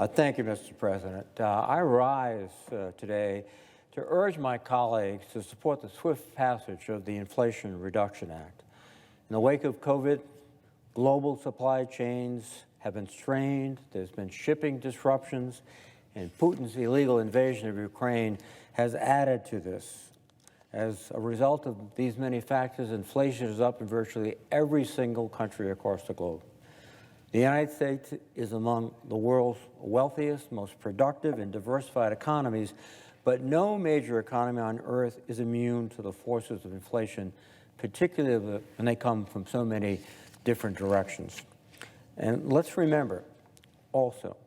Thank you, Mr. President. I rise today to urge my colleagues to support the swift passage of the Inflation Reduction Act. In the wake of COVID, global supply chains have been strained, there's been shipping disruptions, and Putin's illegal invasion of Ukraine has added to this. As a result of these many factors, inflation is up in virtually every single country across the globe. The United States is among the world's wealthiest, most productive, and diversified economies, but no major economy on earth is immune to the forces of inflation, particularly when they come from so many different directions. And let's remember also,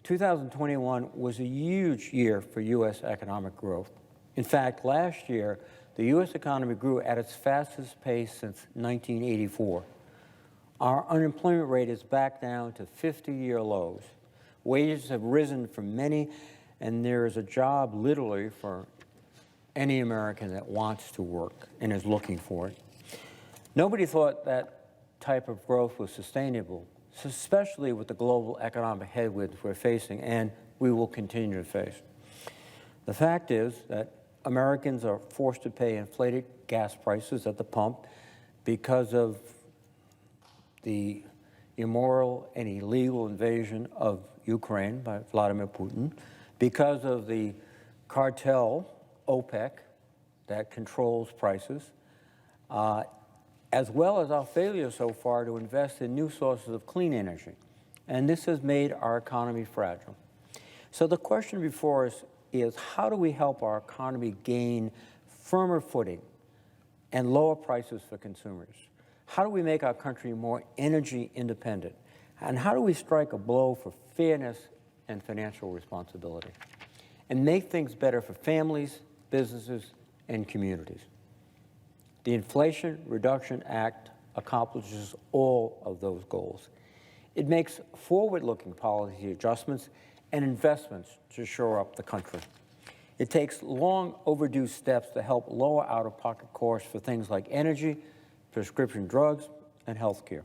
2021 was a huge year for U.S. economic growth. In fact, last year, the U.S. economy grew at its fastest pace since 1984. Our unemployment rate is back down to 50-year lows. Wages have risen for many, and there is a job literally for any American that wants to work and is looking for it. Nobody thought that type of growth was sustainable, especially with the global economic headwinds we're facing and we will continue to face. The fact is that Americans are forced to pay inflated gas prices at the pump because of the immoral and illegal invasion of Ukraine by Vladimir Putin, because of the cartel, OPEC, that controls prices, as well as our failure so far to invest in new sources of clean energy. And this has made our economy fragile. So the question before us is, how do we help our economy gain firmer footing and lower prices for consumers? How do we make our country more energy independent? And how do we strike a blow for fairness and financial responsibility and make things better for families, businesses, and communities? The Inflation Reduction Act accomplishes all of those goals. It makes forward-looking policy adjustments and investments to shore up the country. It takes long overdue steps to help lower out-of-pocket costs for things like energy, prescription drugs, and health care.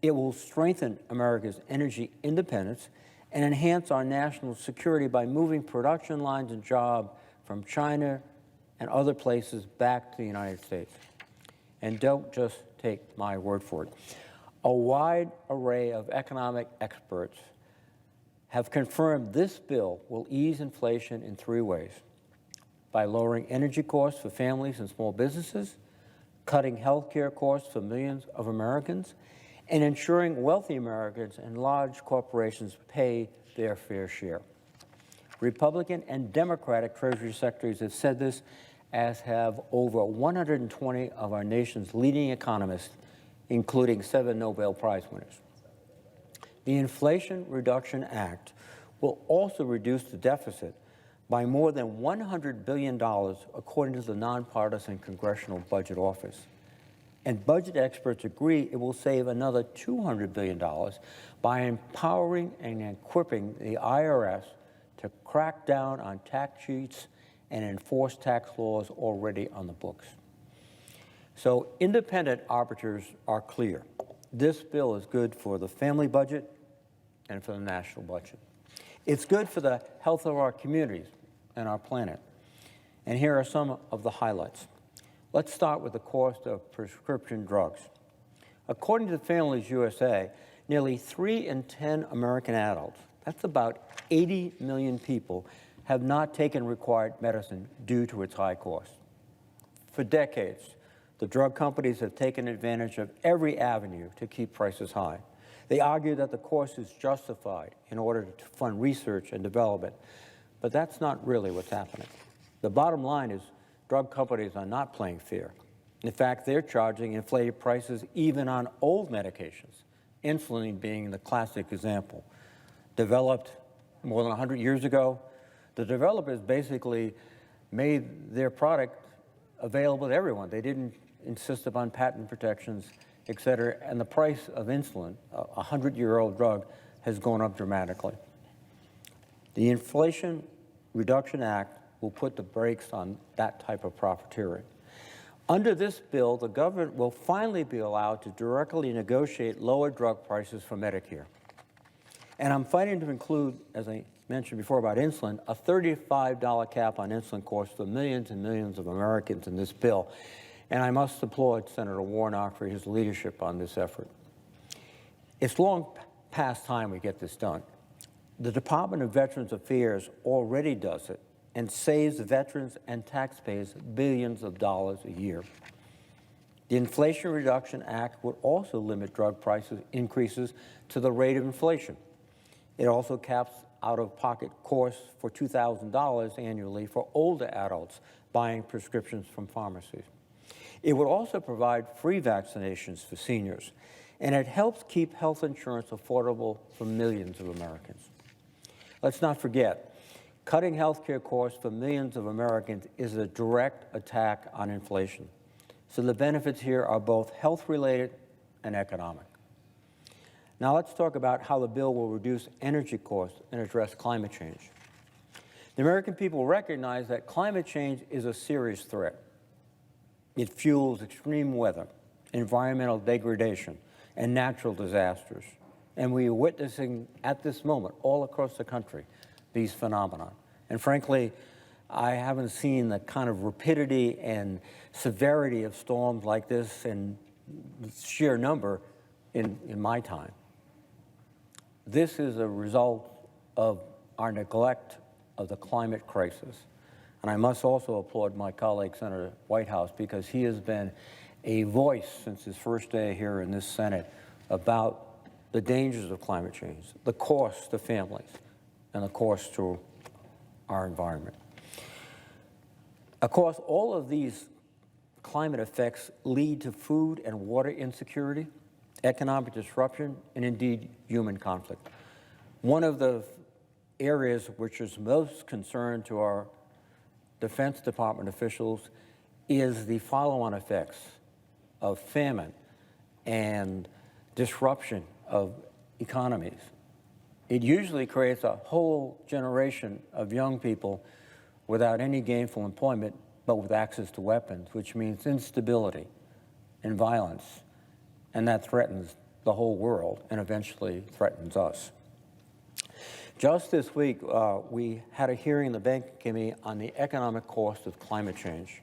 It will strengthen America's energy independence and enhance our national security by moving production lines and jobs from China and other places back to the United States. And don't just take my word for it. A wide array of economic experts have confirmed this bill will ease inflation in three ways: by lowering energy costs for families and small businesses, cutting health care costs for millions of Americans, and ensuring wealthy Americans and large corporations pay their fair share. Republican and Democratic Treasury Secretaries have said this, as have over 120 of our nation's leading economists, including 7 Nobel Prize winners. The Inflation Reduction Act will also reduce the deficit by more than $100 billion, according to the nonpartisan Congressional Budget Office. And budget experts agree it will save another $200 billion by empowering and equipping the IRS to crack down on tax cheats and enforce tax laws already on the books. So independent arbiters are clear. This bill is good for the family budget and for the national budget. It's good for the health of our communities and our planet. And here are some of the highlights. Let's start with the cost of prescription drugs. According to Families USA, nearly 3 in 10 American adults, that's about 80 million people, have not taken required medicine due to its high cost. For decades, the drug companies have taken advantage of every avenue to keep prices high. They argue that the cost is justified in order to fund research and development, but that's not really what's happening. The bottom line is drug companies are not playing fair. In fact, they're charging inflated prices even on old medications, insulin being the classic example. Developed more than 100 years ago, the developers basically made their product available to everyone. They didn't insist upon patent protections, et cetera, and the price of insulin, a 100-year-old drug, has gone up dramatically. The Inflation Reduction Act will put the brakes on that type of profiteering. Under this bill, the government will finally be allowed to directly negotiate lower drug prices for Medicare. And I'm fighting to include, as I mentioned before about insulin, a $35 cap on insulin costs for millions and millions of Americans in this bill. And I must applaud Senator Warnock for his leadership on this effort. It's long past time we get this done. The Department of Veterans Affairs already does it and saves veterans and taxpayers billions of dollars a year. The Inflation Reduction Act would also limit drug prices increases to the rate of inflation. It also caps out-of-pocket costs for $2,000 annually for older adults buying prescriptions from pharmacies. It would also provide free vaccinations for seniors, and it helps keep health insurance affordable for millions of Americans. Let's not forget, cutting health care costs for millions of Americans is a direct attack on inflation. So the benefits here are both health-related and economic. Now let's talk about how the bill will reduce energy costs and address climate change. The American people recognize that climate change is a serious threat. It fuels extreme weather, environmental degradation, and natural disasters. And we are witnessing at this moment, all across the country, these phenomena. And frankly, I haven't seen the kind of rapidity and severity of storms like this and sheer number in my time. This is a result of our neglect of the climate crisis. And I must also applaud my colleague, Senator Whitehouse, because he has been a voice since his first day here in this Senate about the dangers of climate change, the cost to families, and the cost to our environment. Of course, all of these climate effects lead to food and water insecurity, economic disruption, and indeed human conflict. One of the areas which is most concern to our Defense Department officials is the follow-on effects of famine and disruption of economies. It usually creates a whole generation of young people without any gainful employment, but with access to weapons, which means instability and violence, and that threatens the whole world and eventually threatens us. Just this week, we had a hearing in the Banking Committee on the economic cost of climate change.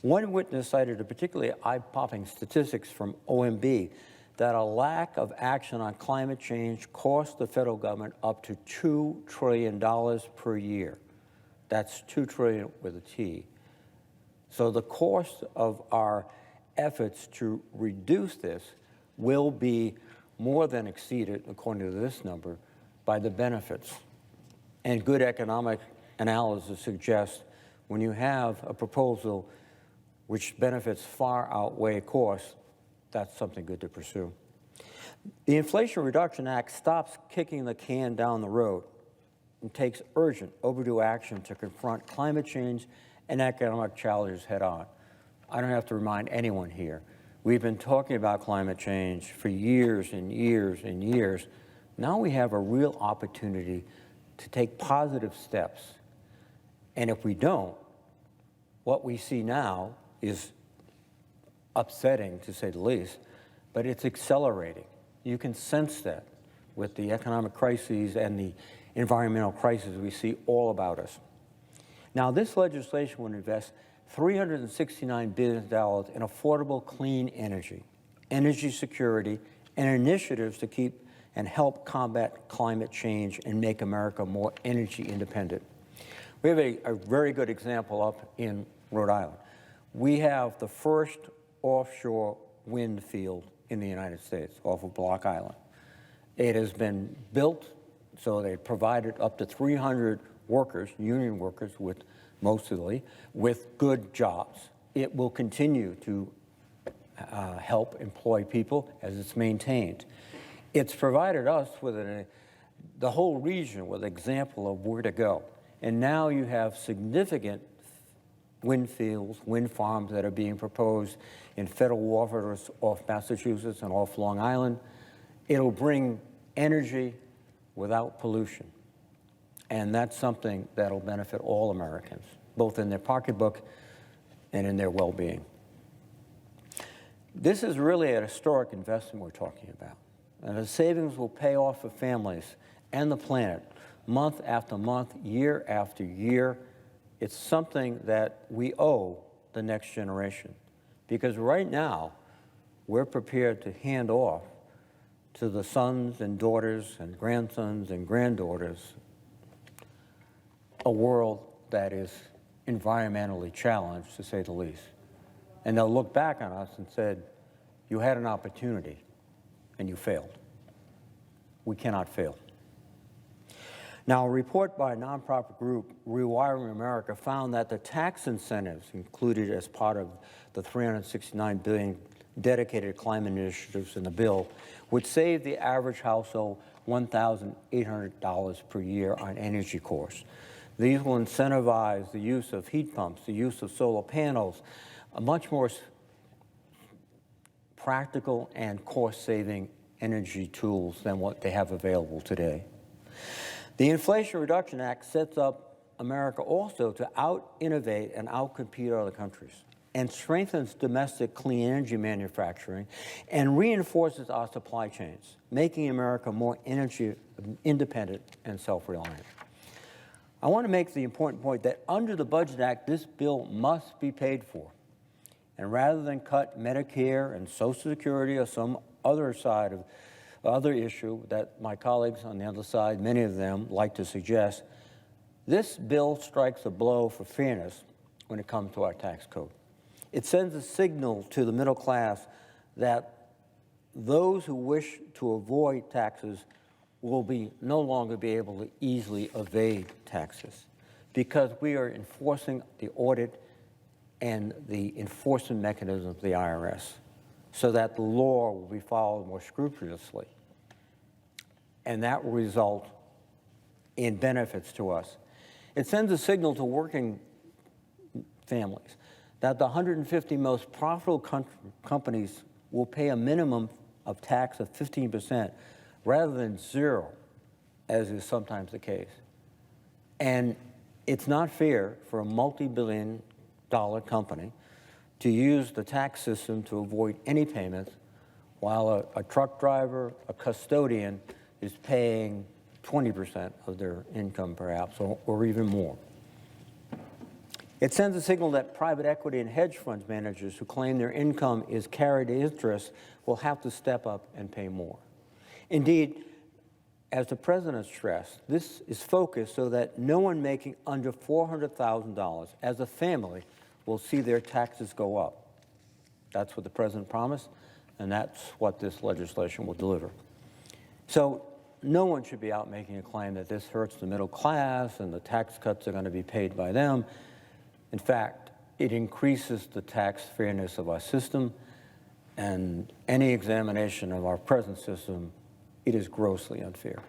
One witness cited a particularly eye-popping statistics from OMB that a lack of action on climate change costs the federal government up to $2 trillion per year. That's $2 trillion with a T. So the cost of our efforts to reduce this will be more than exceeded, according to this number, by the benefits. And good economic analysis suggests when you have a proposal which benefits far outweigh costs, that's something good to pursue. The Inflation Reduction Act stops kicking the can down the road and takes urgent, overdue action to confront climate change and economic challenges head on. I don't have to remind anyone here. We've been talking about climate change for years and years and years. Now we have a real opportunity to take positive steps. And if we don't, what we see now is upsetting, to say the least, but it's accelerating. You can sense that with the economic crises and the environmental crises we see all about us. Now, this legislation will invest $369 billion in affordable clean energy, energy security, and initiatives to keep and help combat climate change and make America more energy independent. We have a very good example up in Rhode Island. We have the first offshore wind field in the United States off of Block Island. It has been built, so they provided up to 300 workers, union workers, mostly with good jobs. It will continue to help employ people as it's maintained. It's provided us with the whole region with an example of where to go. And now you have significant wind fields, wind farms that are being proposed in federal waters off Massachusetts and off Long Island. It'll bring energy without pollution. And that's something that'll benefit all Americans, both in their pocketbook and in their well-being. This is really a historic investment we're talking about. and the savings will pay off for families and the planet month after month, year after year. It's something that we owe the next generation, because right now we're prepared to hand off to the sons and daughters and grandsons and granddaughters a world that is environmentally challenged, to say the least. And they'll look back on us and said, you had an opportunity and you failed. We cannot fail. Now, a report by a nonprofit group, Rewiring America, found that the tax incentives included as part of the $369 billion dedicated climate initiatives in the bill would save the average household $1,800 per year on energy costs. These will incentivize the use of heat pumps, the use of solar panels, a much more practical and cost-saving energy tools than what they have available today. The Inflation Reduction Act sets up America also to out-innovate and out-compete other countries, and strengthens domestic clean energy manufacturing and reinforces our supply chains, making America more energy independent and self-reliant. I want to make the important point that under the Budget Act, this bill must be paid for. And rather than cut Medicare and Social Security or some other issue that my colleagues on the other side, many of them, like to suggest, this bill strikes a blow for fairness when it comes to our tax code. It sends a signal to the middle class that those who wish to avoid taxes will no longer be able to easily evade taxes, because we are enforcing the audit and the enforcement mechanism of the IRS so that the law will be followed more scrupulously. And that will result in benefits to us. It sends a signal to working families that the 150 most profitable companies will pay a minimum of tax of 15% rather than 0%, as is sometimes the case. And it's not fair for a multi-billion-dollar company to use the tax system to avoid any payments, while a truck driver, a custodian, is paying 20% of their income perhaps, or even more. It sends a signal that private equity and hedge fund managers who claim their income is carried interest will have to step up and pay more. Indeed, as the President stressed, this is focused so that no one making under $400,000 as a family will see their taxes go up. That's what the President promised, and that's what this legislation will deliver. So no one should be out making a claim that this hurts the middle class and the tax cuts are going to be paid by them. In fact, it increases the tax fairness of our system, and any examination of our present system, it is grossly unfair.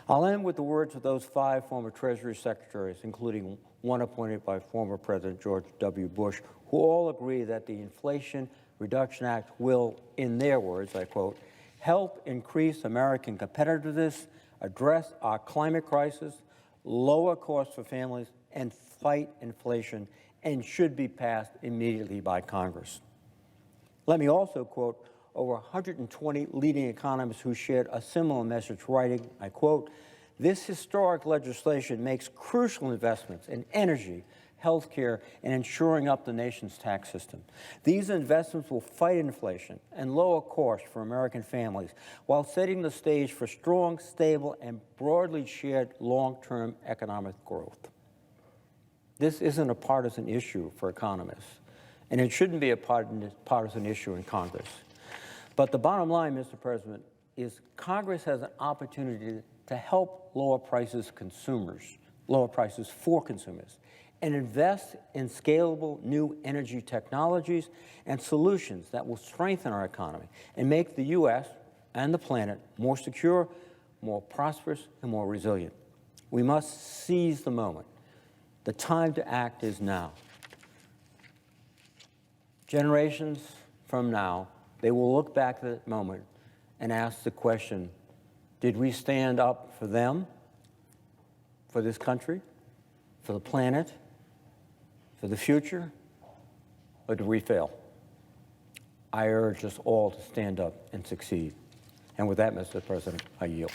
I'll end with the words of those 5 former Treasury Secretaries, including one appointed by former President George W. Bush, who all agree that the Inflation Reduction Act will, in their words, I quote, help increase American competitiveness, address our climate crisis, lower costs for families, and fight inflation, and should be passed immediately by Congress. Let me also quote over 120 leading economists who shared a similar message, writing, I quote, this historic legislation makes crucial investments in energy, healthcare, and insuring up the nation's tax system. These investments will fight inflation and lower costs for American families while setting the stage for strong, stable, and broadly shared long-term economic growth. This isn't a partisan issue for economists, and it shouldn't be a partisan issue in Congress. But the bottom line, Mr. President, is Congress has an opportunity to help lower prices for consumers, and invest in scalable new energy technologies and solutions that will strengthen our economy and make the U.S. and the planet more secure, more prosperous, and more resilient. We must seize the moment. The time to act is now. Generations from now, they will look back at that moment and ask the question, did we stand up for them, for this country, for the planet, for the future, or did we fail? I urge us all to stand up and succeed. And with that, Mr. President, I yield.